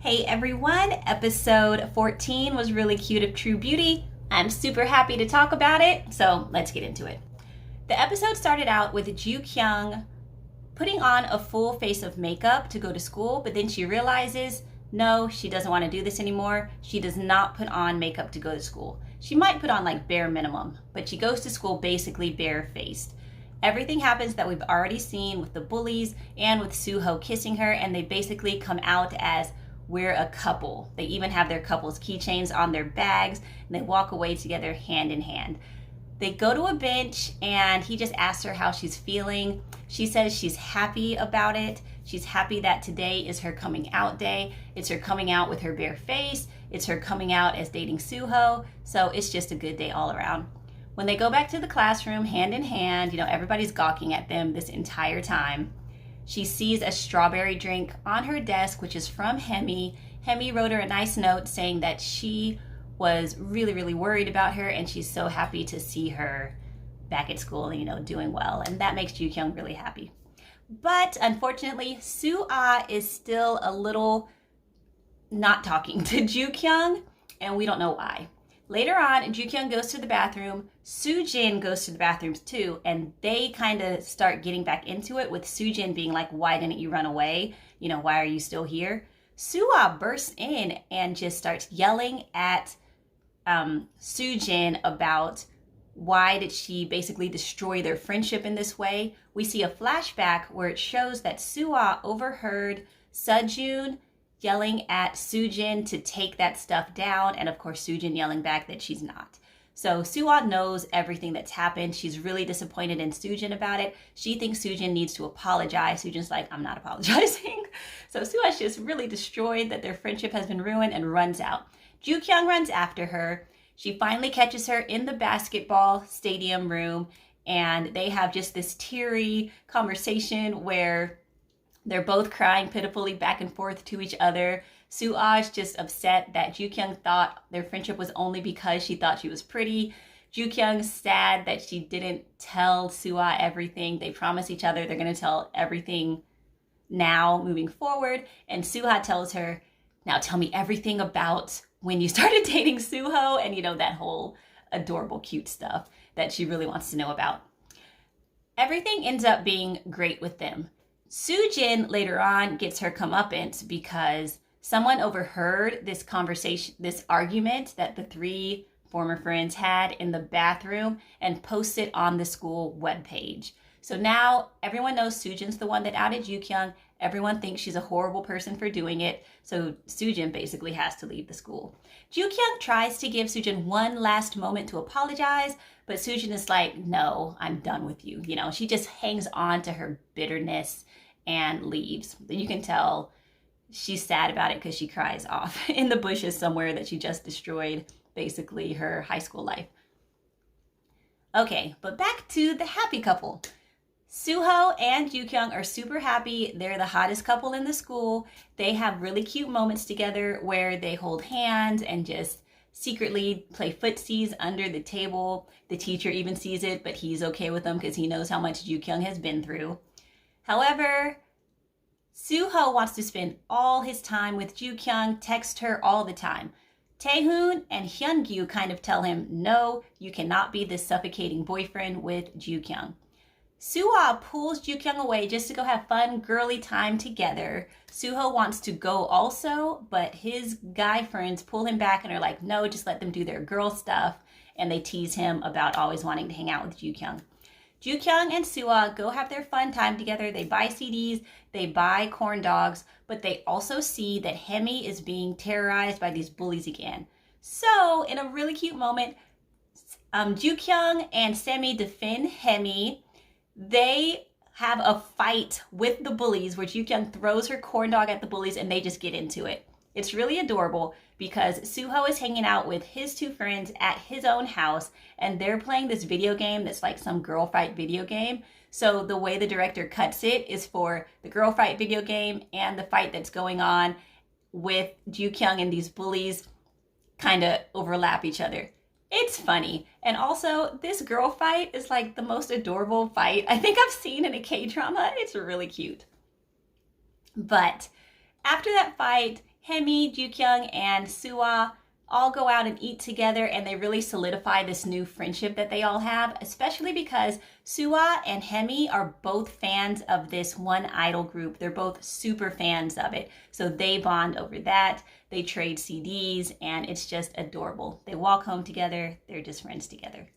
Hey everyone, episode 14 was really cute of True Beauty. I'm super happy to talk about it, so let's get into it. The episode started out with Ju Kyung putting on a full face of makeup to go to school, but then she realizes, no, she doesn't want to do this anymore. She does not put on makeup to go to school. She might put on like bare minimum, but she goes to school basically bare-faced. Everything happens that we've already seen with the bullies and with Suho kissing her, and they basically come out as we're a couple. They even have their couples keychains on their bags, and they walk away together hand in hand. They go to a bench, and he just asks her how she's feeling. She says she's happy about it. She's happy that today is her coming out day. It's her coming out with her bare face. It's her coming out as dating Suho. So it's just a good day all around. When they go back to the classroom hand in hand, everybody's gawking at them this entire time. She sees a strawberry drink on her desk, which is from Hemi. Hemi wrote her a nice note saying that she was really, really worried about her, and she's so happy to see her back at school and, doing well. And that makes Ju Kyung really happy. But unfortunately, Suho is still a little not talking to Ju Kyung, and we don't know why. Later on, Ju Kyung goes to the bathroom. Sujin goes to the bathrooms too, and they kind of start getting back into it with Sujin being like, why didn't you run away? Why are you still here? Suho bursts in and just starts yelling at Sujin about why did she basically destroy their friendship in this way. We see a flashback where it shows that Suho overheard Sejun yelling at Sujin to take that stuff down, and of course Sujin yelling back that she's not. So Suho knows everything that's happened. She's really disappointed in Sujin about it. She thinks Sujin needs to apologize. Sujin's like, I'm not apologizing. So Suho's just really destroyed that their friendship has been ruined and runs out. Ju Kyung runs after her. She finally catches her in the basketball stadium room, and they have just this teary conversation where they're both crying pitifully back and forth to each other. Suho's just upset that Ju Kyung thought their friendship was only because she thought she was pretty. Ju Kyung's sad that she didn't tell Suho everything. They promise each other they're going to tell everything now moving forward. And Suho tells her, now tell me everything about when you started dating Suho, and that whole adorable, cute stuff that she really wants to know about. Everything ends up being great with them. Sujin later on gets her comeuppance because someone overheard this conversation, this argument that the three former friends had in the bathroom, and posted on the school webpage. So now everyone knows Sujin's the one that outed Ju Kyung. Everyone thinks she's a horrible person for doing it. So Sujin basically has to leave the school. Ju Kyung tries to give Sujin one last moment to apologize, but Sujin is like, no, I'm done with you. She just hangs on to her bitterness and leaves. You can tell she's sad about it because she cries off in the bushes somewhere that she just destroyed basically her high school life. Okay, but back to the happy couple. Suho and Ju Kyung are super happy. They're the hottest couple in the school. They have really cute moments together where they hold hands and just secretly play footsies under the table. The teacher even sees it, but he's okay with them because he knows how much Ju Kyung has been through. However, Suho wants to spend all his time with Ju Kyung, text her all the time. Taehoon and Hyungyu kind of tell him, no, you cannot be this suffocating boyfriend with Ju Kyung. Suho pulls Ju Kyung away just to go have fun, girly time together. Suho wants to go also, but his guy friends pull him back and are like, no, just let them do their girl stuff. And they tease him about always wanting to hang out with Ju Kyung. Ju Kyung and Suho go have their fun time together. They buy CDs, they buy corn dogs, but they also see that Hemi is being terrorized by these bullies again. So in a really cute moment, Ju Kyung and Semi defend Hemi. They have a fight with the bullies where Ju Kyung throws her corn dog at the bullies and they just get into it. It's really adorable because Suho is hanging out with his two friends at his own house, and they're playing this video game that's like some girl fight video game. So the way the director cuts it is for the girl fight video game and the fight that's going on with Ju Kyung and these bullies kind of overlap each other. It's funny. And also, this girl fight is like the most adorable fight I think I've seen in a K-drama. It's really cute. But after that fight, Hemi, Jukyung, and Suha all go out and eat together, and they really solidify this new friendship that they all have, especially because Suha and Hemi are both fans of this one idol group. They're both super fans of it. So they bond over that. They trade CDs, and it's just adorable. They walk home together. They're just friends together.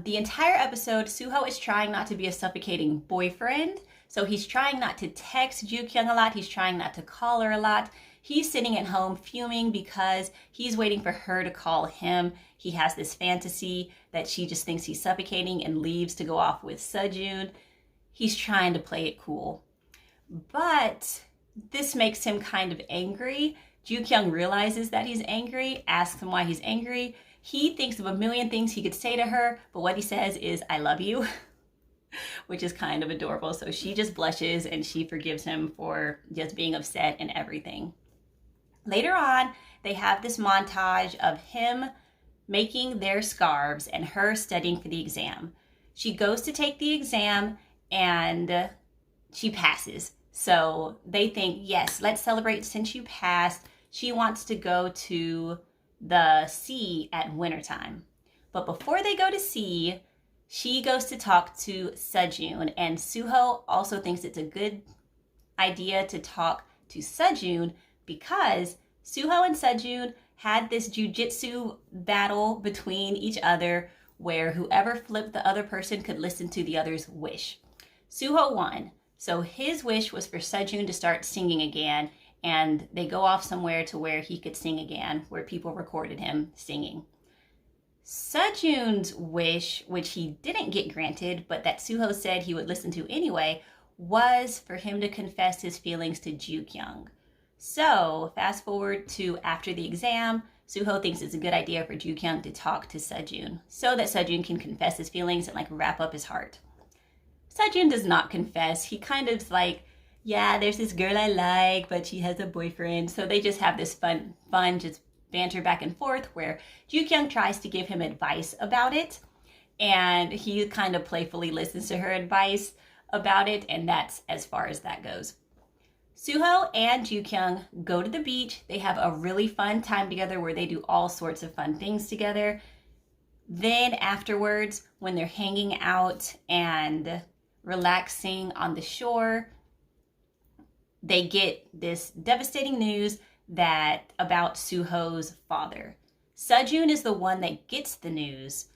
The entire episode, Suho is trying not to be a suffocating boyfriend. So he's trying not to text Jukyung a lot. He's trying not to call her a lot. He's sitting at home fuming because he's waiting for her to call him. He has this fantasy that she just thinks he's suffocating and leaves to go off with Sejun. He's trying to play it cool. But this makes him kind of angry. Jukyung realizes that he's angry, asks him why he's angry. He thinks of a million things he could say to her, but what he says is, "I love you," which is kind of adorable. So she just blushes and she forgives him for just being upset and everything. Later on, they have this montage of him making their scarves and her studying for the exam. She goes to take the exam and she passes. So they think, yes, let's celebrate since you passed. She wants to go to the sea at wintertime. But before they go to sea, she goes to talk to Sejun, and Suho also thinks it's a good idea to talk to Sejun because Suho and Sejun had this jujitsu battle between each other where whoever flipped the other person could listen to the other's wish. Suho won, so his wish was for Sejun to start singing again, and they go off somewhere to where he could sing again, where people recorded him singing. Sejun's wish, which he didn't get granted, but that Suho said he would listen to anyway, was for him to confess his feelings to Jukyung. So, fast forward to after the exam, Suho thinks it's a good idea for Jukyung to talk to Sejun so that Sejun can confess his feelings and wrap up his heart. Sejun does not confess. He kind of like, yeah, there's this girl I like, but she has a boyfriend. So they just have this fun, just banter back and forth where Jukyung tries to give him advice about it. And he kind of playfully listens to her advice about it. And that's as far as that goes. Suho and Jukyung go to the beach. They have a really fun time together where they do all sorts of fun things together. Then afterwards, when they're hanging out and relaxing on the shore, they get this devastating news about Suho's father. Sejun is the one that gets the news,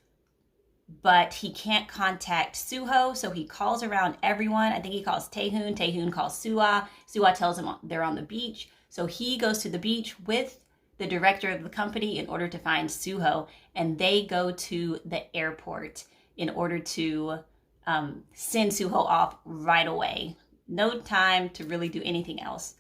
but he can't contact Suho, so he calls around everyone. I think he calls Taehoon. Taehoon calls Suha. Suha tells him they're on the beach. So he goes to the beach with the director of the company in order to find Suho, and they go to the airport in order to send Suho off right away. No time to really do anything else.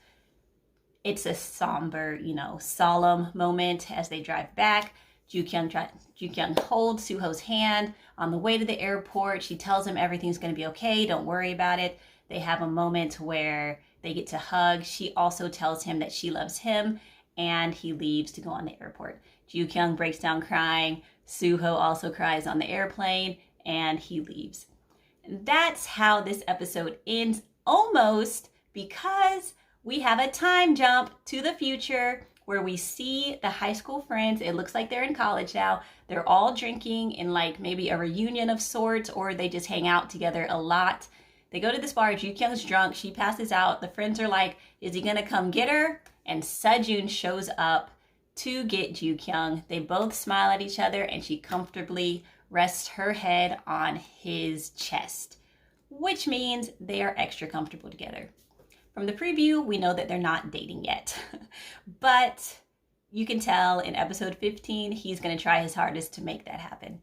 It's a somber, solemn moment as they drive back. Jukyung holds Suho's hand on the way to the airport. She tells him everything's going to be okay. Don't worry about it. They have a moment where they get to hug. She also tells him that she loves him, and he leaves to go on the airport. Jukyung breaks down crying. Suho also cries on the airplane, and he leaves. And that's how this episode ends, almost, because we have a time jump to the future where we see the high school friends. It looks like they're in college now. They're all drinking in maybe a reunion of sorts, or they just hang out together a lot. They go to this bar. Jukyung's drunk. She passes out. The friends are like, is he going to come get her? And Sejun shows up to get Jukyung. They both smile at each other, and she comfortably rests her head on his chest, which means they are extra comfortable together. From the preview, we know that they're not dating yet, but you can tell in episode 15, he's going to try his hardest to make that happen.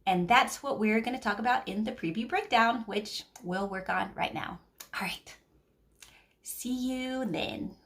And that's what we're going to talk about in the preview breakdown, which we'll work on right now. All right. See you then.